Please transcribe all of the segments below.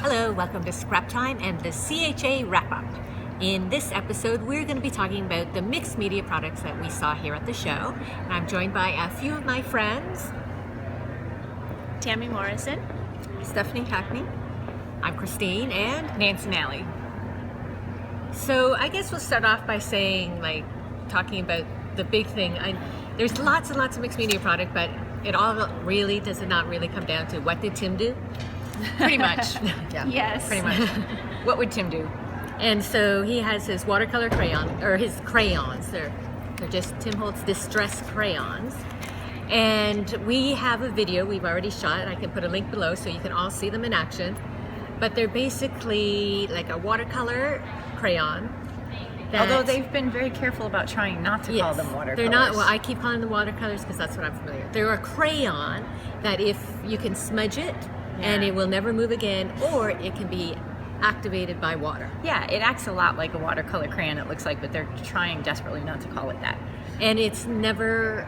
Hello, welcome to Scrap Time and the CHA Wrap-Up. In this episode, we're going to be talking about the mixed media products that we saw here at the show. And I'm joined by a few of my friends. Tami Morrison. Stephanie Hackney. I'm Christine and Nancy Nally. So I guess we'll start off by saying, talking about the big thing. There's lots and lots of mixed media product, but it all really does not really come down to what did Tim do? Pretty much. Yeah, yes. pretty much. What would Tim do? And so he has his watercolor crayon, or his crayons. They're just Tim Holtz Distress crayons. And we have a video we've already shot. I can put a link below so you can all see them in action. But they're basically like a watercolor crayon. Although they've been very careful about trying not to call them watercolors. They're not, well, I keep calling them watercolors because that's what I'm familiar with. They're a crayon that if you can smudge it and it will never move again, or it can be activated by water. Yeah, it acts a lot like a watercolor crayon, it looks like, but they're trying desperately not to call it that. And it's never,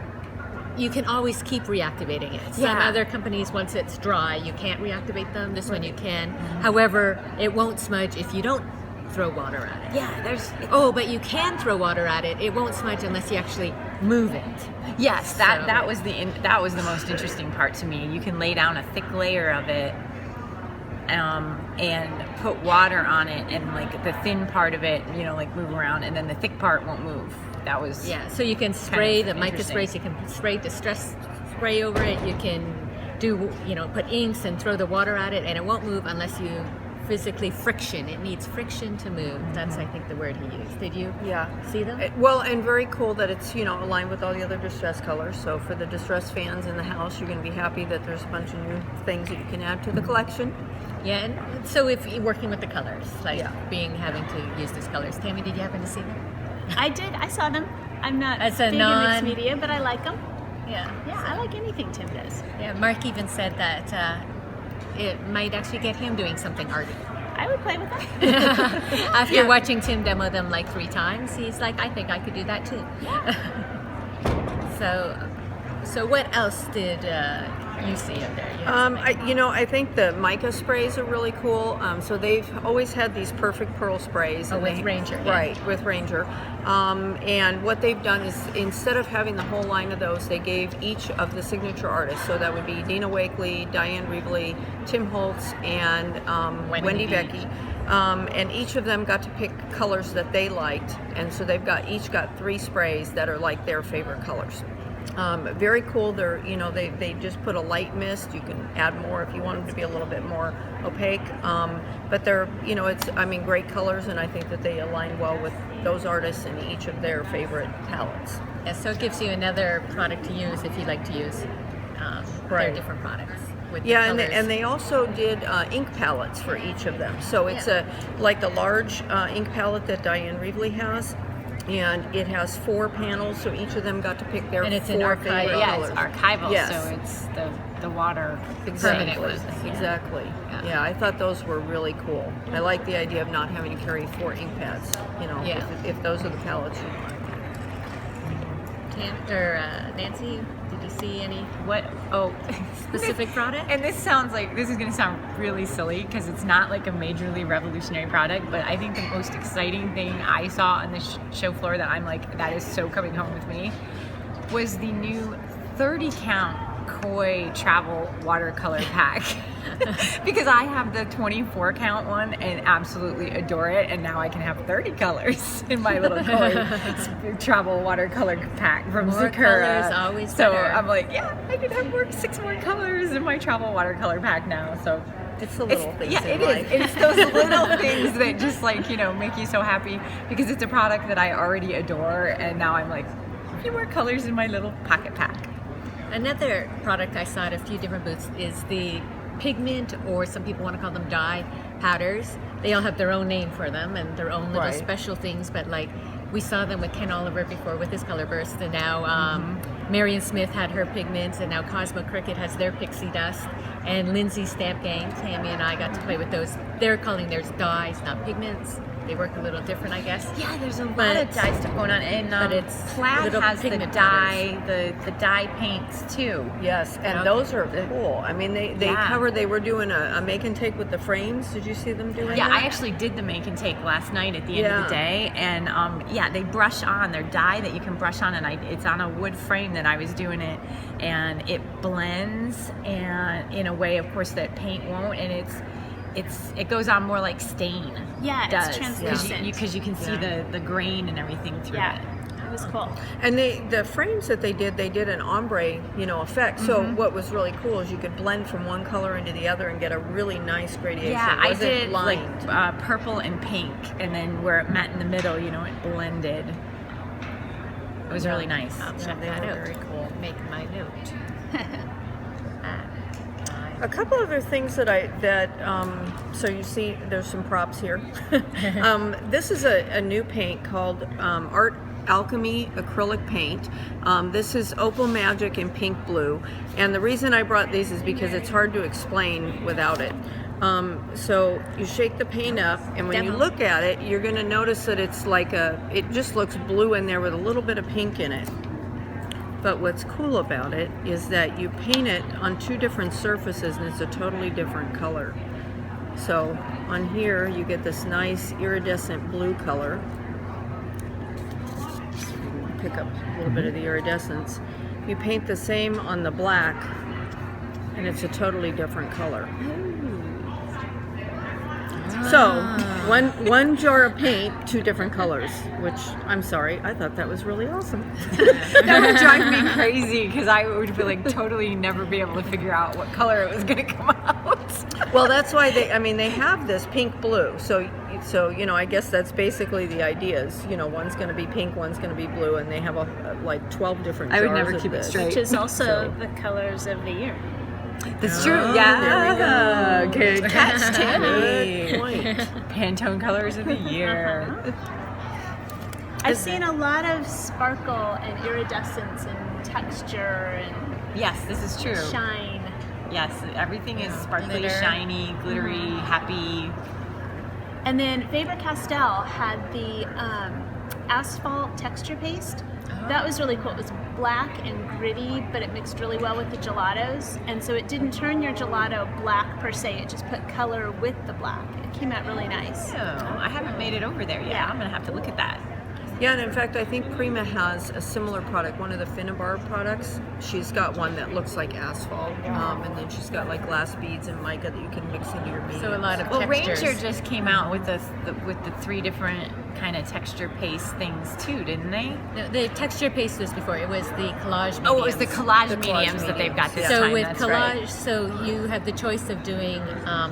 you can always keep reactivating it. Some other companies, once it's dry, you can't reactivate them. This one you can. However, it won't smudge if you don't throw water at it. Yeah, but you can throw water at it. It won't smudge unless you actually move it. Yes, that was the most interesting part to me. You can lay down a thick layer of it and put water on it, and like the thin part of it, move around, and then the thick part won't move. That was so you can spray the mica sprays. You can spray distress spray over it. You can do put inks and throw the water at it, and it won't move unless you physically friction. It needs friction to move. That's I think the word he used. Did you see them? Well, and very cool that it's aligned with all the other distress colors. So for the distress fans in the house, you're going to be happy that there's a bunch of new things that you can add to the collection. Yeah, and so if you're working with the colors, having to use these colors. Tammy, did you happen to see them? I did. I saw them. I'm not As a big in mixed media, but I like them. Yeah, I like anything Tim does. Yeah, Mark even said that it might actually get him doing something arty. I would play with them. After watching Tim demo them like 3 times, he's like, I think I could do that too. Yeah. So what else did you see up there? I think the mica sprays are really cool. So they've always had these perfect pearl sprays. With Ranger. Right, with Ranger. And what they've done is instead of having the whole line of those, they gave each of the signature artists. So that would be Dina Wakley, Diane Reevely, Tim Holtz, and Wendy Becky. And each of them got to pick colors that they liked. And so each got 3 sprays that are like their favorite colors. Very cool. They're they just put a light mist. You can add more if you want them to be a little bit more opaque. But they're it's great colors, and I think that they align well with those artists and each of their favorite palettes. Yeah, so it gives you another product to use if you like to use their different products. With and they also did ink palettes for each of them. So it's like the large ink palette that Diane Reevely has. And it has 4 panels, so each of them got to pick their 4 favorite colors. Yeah, it's archival, yes. so it's the water exactly. ones. Exactly. Yeah, I thought those were really cool. I like the idea of not having to carry 4 ink pads. If those are the palettes you want. Nancy, did you see any specific product? And this is going to sound really silly because it's not like a majorly revolutionary product, but I think the most exciting thing I saw on the show floor that I'm like, that is so coming home with me, was the new 30 count Koi travel watercolor pack. Because I have the 24 count one and absolutely adore it, and now I can have 30 colors in my little Koi travel watercolor pack from More Sakura. Colors, always so better. I'm like, I could have 6 more colors in my travel watercolor pack now. So it's the little things. Yeah, it is. It's those little things that just make you so happy, because it's a product that I already adore, and now I'm like, a few more colors in my little pocket pack. Another product I saw at a few different booths is the pigment, or some people want to call them dye powders. They all have their own name for them and their own little special things, but we saw them with Ken Oliver before with his color burst, and now Marion Smith had her pigments, and now Cosmo Cricket has their pixie dust, and Lindsay Stamp Gang, Tammy and I got to play with those. They're calling theirs dyes, not pigments. They work a little different, I guess. Yeah, there's a lot But- of dye stuff going on, and but it's Plaid little has the pigment dye, the dye paints too. Yes, and Okay. those are cool. I mean, they Yeah. they were doing a make and take with the frames. Did you see them doing Yeah, that? I actually did the make and take last night at the end of Yeah. the day, and they brush on. They're dye that you can brush on, and it's on a wood frame that I was doing it, and it blends and in a way, of course, that paint won't, and it goes on more like stain. Yeah, it's does, translucent. because you can see the grain and everything through Yeah, it. it was cool. And the frames that they did an ombre, effect. So what was really cool is you could blend from one color into the other and get a really nice gradation. Yeah, It I wasn't did lined. like purple and pink, and then where it met in the middle, it blended. It was really nice. I'll check they that were out. very cool. Make my note. A couple other things so you see there's some props here. This is a new paint called Art Alchemy acrylic paint. This is Opal Magic in pink blue, and the reason I brought these is because it's hard to explain without it. So you shake the paint up, and when you look at it, you're going to notice that it just looks blue in there with a little bit of pink in it. But what's cool about it is that you paint it on two different surfaces, and it's a totally different color. So on here, you get this nice iridescent blue color. Pick up a little bit of the iridescence. You paint the same on the black, and it's a totally different color. So one jar of paint, two different colors, which I'm sorry, I thought that was really awesome. That would drive me crazy because I would feel like totally never be able to figure out what color it was going to come out. Well, that's why they have this pink blue. So I guess that's basically the idea is, one's going to be pink, one's going to be blue, and they have like 12 different jars I would never of keep it this. straight. Which is also So- the colors of the year. That's true. Oh, Yeah. there we go. Good catch, Tammy. Good point. Pantone colors of the year. I've seen a lot of sparkle and iridescence and texture and Yes, this is true. shine. Yes, everything is sparkly, Glitter. shiny, glittery, happy. And then Faber-Castell had the asphalt texture paste. That was really cool. It was black and gritty, but it mixed really well with the gelatos. And so it didn't turn your gelato black per se. It just put color with the black. It came out really nice. Oh, I haven't made it over there yet. Yeah. I'm going to have to look at that. Yeah, and in fact, I think Prima has a similar product, one of the Finnabar products. She's got one that looks like asphalt, and then she's got like glass beads and mica that you can mix into your mediums. So a lot of Well, textures. Ranger just came out with the 3 different kind of texture paste things too, didn't they? No, the texture paste was before. It was the collage mediums. Oh, it was the collage The collage mediums that they've got this So time. with That's collage, right. so you have the choice of doing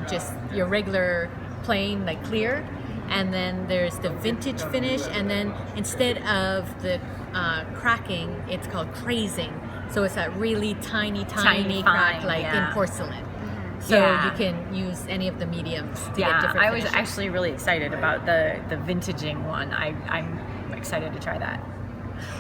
just your regular plain, like clear, and then there's the vintage finish, and then instead of the cracking, it's called crazing. So it's that really tiny Tiny, crack, fine, like yeah. in porcelain. So Yeah. you can use any of the mediums to get Yeah, different I was finishes. actually really excited about the vintaging one. I'm excited to try that.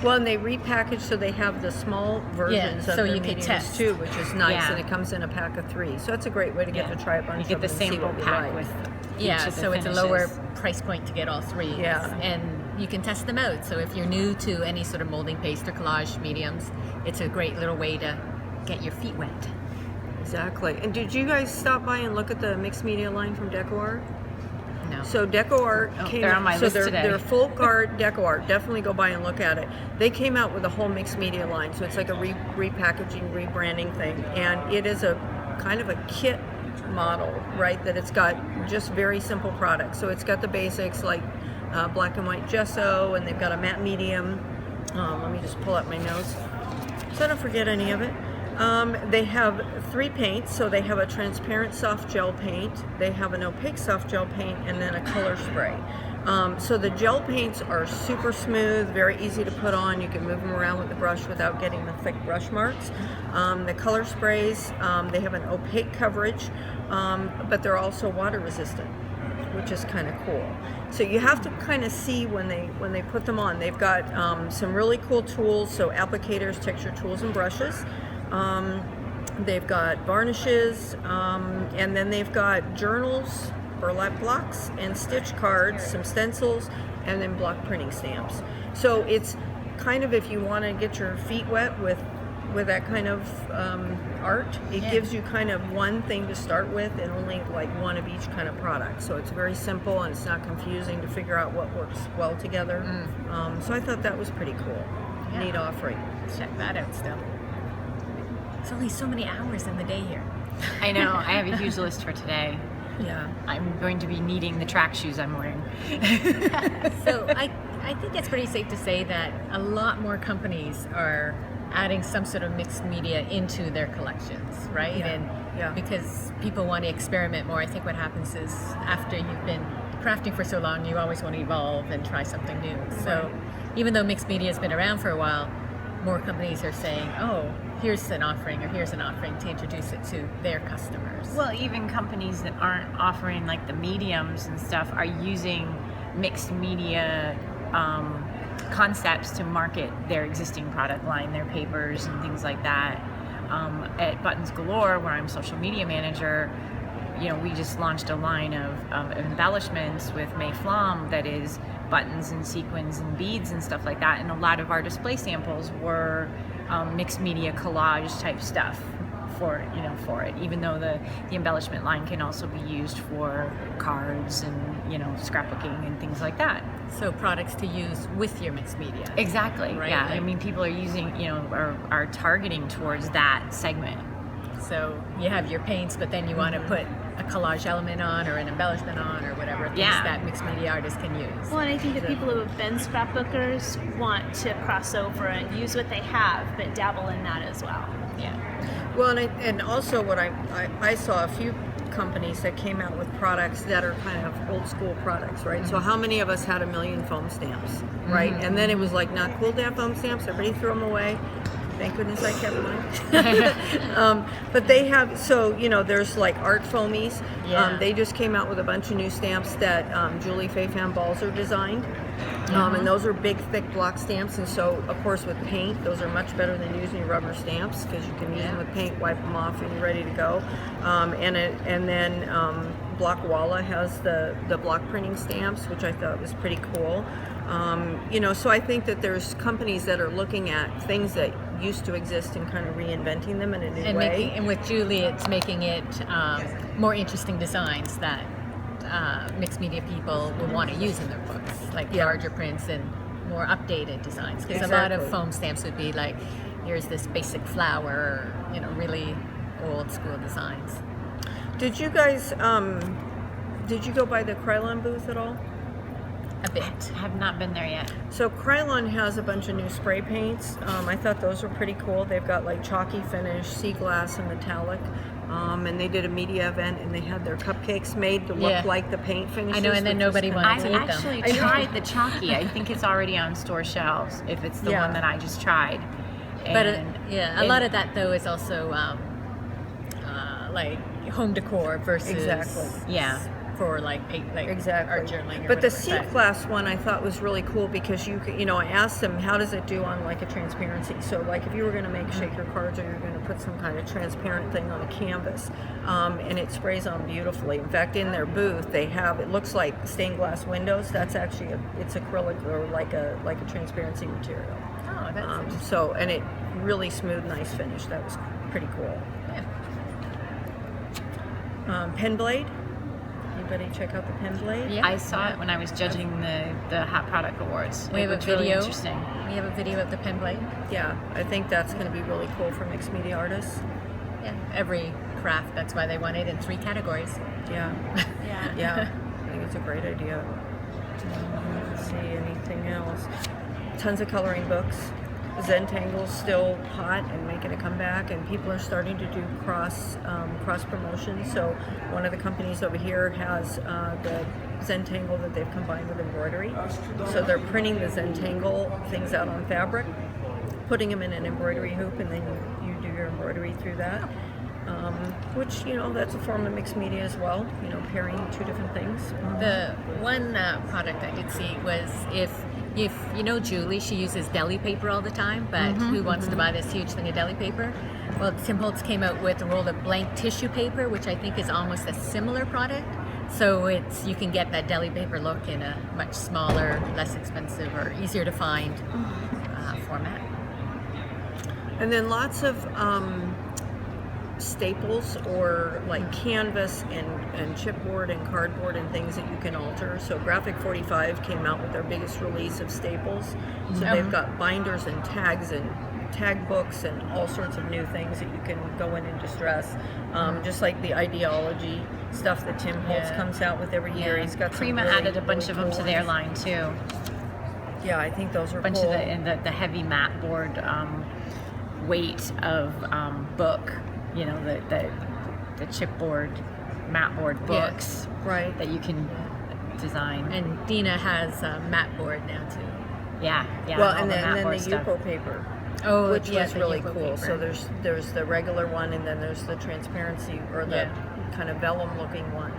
Well, and they repackage so they have the small versions Yeah, of so the you can mediums test. too, which is nice, Yeah. and it comes in a pack of 3. So it's a great way to get Yeah. to try a bunch You get of the them and see sample what you pack like. with Yeah, each of the so it's a finishes. lower price point to get all 3. Yeah. And you can test them out. So if you're new to any sort of molding paste or collage mediums, it's a great little way to get your feet wet. Exactly. And did you guys stop by and look at the mixed media line from DecoArt? No. So DecoArt came they're out, on my so list they're, today. they're folk art DecoArt. Definitely go by and look at it. They came out with a whole mixed media line, so it's like a repackaging, rebranding thing, and it is a kind of a kit model, right? That it's got just very simple products. So it's got the basics like black and white gesso, and they've got a matte medium. Let me just pull up my notes so I don't forget any of it. They have 3 paints, so they have a transparent soft gel paint, they have an opaque soft gel paint, and then a color spray. So the gel paints are super smooth, very easy to put on. You can move them around with the brush without getting the thick brush marks. The color sprays, they have an opaque coverage, but they're also water resistant, which is kind of cool. So you have to kind of see when they put them on. They've got some really cool tools, so applicators, texture tools, and brushes. They've got varnishes, and then they've got journals burlap blocks and stitch cards, some stencils, and then block printing stamps. So it's kind of, if you want to get your feet wet with that kind of art, it gives you kind of one thing to start with and only like one of each kind of product. So it's very simple and it's not confusing to figure out what works well together. So I thought that was pretty cool. Neat offering. Check that out still. There's only so many hours in the day here. I know. I have a huge list for today. Yeah. I'm going to be needing the track shoes I'm wearing. So I think it's pretty safe to say that a lot more companies are adding some sort of mixed media into their collections, right? Yeah. Because people want to experiment more. I think what happens is after you've been crafting for so long, you always want to evolve and try something new. So even though mixed media has been around for a while, more companies are saying, oh, here's an offering or here's an offering to introduce it to their customers. Well, even companies that aren't offering like the mediums and stuff are using mixed media concepts to market their existing product line, their papers and things like that. At Buttons Galore, where I'm social media manager, we just launched a line of embellishments with May Flam that is buttons and sequins and beads and stuff like that. And a lot of our display samples were mixed media collage type stuff for it, even though the embellishment line can also be used for cards and scrapbooking and things like that. So products to use with your mixed media. Exactly. Right? Yeah. I mean, people are using, are targeting towards that segment. So you have your paints, but then you want to put a collage element on or an embellishment on or whatever things that mixed media artists can use. Well, and I think that people who have been scrapbookers want to cross over and use what they have, but dabble in that as well. Yeah. Well, and also what I saw a few companies that came out with products that are kind of old school products, right? So how many of us had 1 million foam stamps, right? And then it was like not cool to have foam stamps. Everybody threw them away. Thank goodness I kept mine. But they have, there's like art foamies. They just came out with a bunch of new stamps that Julie Faye-Fan Balzer designed. And those are big, thick block stamps. And so, of course, with paint, those are much better than using rubber stamps because you can use them with paint, wipe them off, and you're ready to go. And then Block Walla has the block printing stamps, which I thought was pretty cool. So I think that there's companies that are looking at things that used to exist and kind of reinventing them in a new way. And with Julie, it's making it more interesting designs that mixed media people will want to use in their books, like larger prints and more updated designs. Because a lot of foam stamps would be like, here's this basic flower, really old school designs. Did you guys, did you go by the Krylon booth at all? A bit. I have not been there yet. So Krylon has a bunch of new spray paints. I thought those were pretty cool. They've got like chalky finish, sea glass, and metallic. And they did a media event, and they had their cupcakes made to look like the paint finishes. I know, and then nobody wanted to eat them. I actually tried the chalky. I think it's already on store shelves, if it's the one that I just tried. A lot of that, though, is also like home decor versus for like art journaling. But the sea glass one I thought was really cool because I asked them, how does it do on like a transparency? So like if you were going to make shaker cards or you're going to put some kind of transparent thing on a canvas, and it sprays on beautifully. In fact, in their booth they have, it looks like stained glass windows. That's actually it's acrylic or like a transparency material. Oh, that's so, and it really smooth, nice finish. That was pretty cool. Pen blade. Anybody check out the pen blade? Yeah. I saw it when I was judging the Hot Product Awards. We have a video. Really interesting. We have a video of the pen blade. Yeah, I think that's going to be really cool for mixed media artists. Yeah, every craft. That's why they want it in 3 categories. Yeah. I think it's a great idea. Let's see anything else. Tons of coloring books. Zentangle's still hot and making a comeback, and people are starting to do cross promotion. So one of the companies over here has the Zentangle that they've combined with embroidery. So they're printing the Zentangle things out on fabric, putting them in an embroidery hoop, and then you do your embroidery through that. Which, that's a form of mixed media as well, pairing 2 different things. The one product I did see was if Julie, she uses deli paper all the time, but who wants to buy this huge thing of deli paper? Well, Tim Holtz came out with a roll of blank tissue paper, which I think is almost a similar product, So you can get that deli paper look in a much smaller, less expensive, or easier to find format. And then lots of staples or like canvas and chipboard and cardboard and things that you can alter. So Graphic 45 came out with their biggest release of staples. So they've got binders and tags and tag books and all sorts of new things that you can go in and distress. Just like the ideology stuff that Tim Holtz comes out with every year. He's got some Prima really, added a bunch really of them cool to their ones. line too. Yeah, I think those are A bunch cool. of the heavy mat board weight of book, you know, the chipboard, mat board books right. that you can design. And Dina has a mat board now too. Yeah. Well, all and the then mat the board stuff. Yupo paper, Oh, which yeah, was the really Yupo cool. paper. So there's the regular one, and then there's the transparency or the kind of vellum looking one,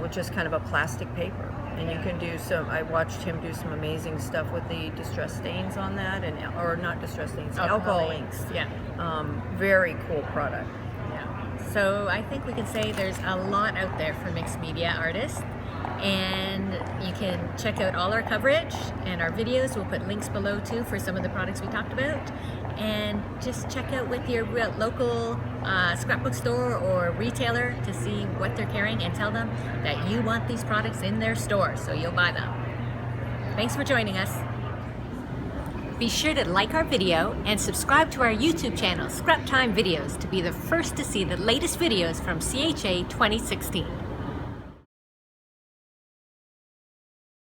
which is kind of a plastic paper. And you can do some. I watched him do some amazing stuff with the distress stains on that, or not distress stains, alcohol inks. Yeah. Very cool product. Yeah. So I think we can say there's a lot out there for mixed media artists, and you can check out all our coverage and our videos. We'll put links below too for some of the products we talked about, and just check out with your local scrapbook store or retailer to see what they're carrying and tell them that you want these products in their store so you'll buy them. Thanks for joining us. Be sure to like our video and subscribe to our YouTube channel, Scrap Time Videos, to be the first to see the latest videos from CHA 2016.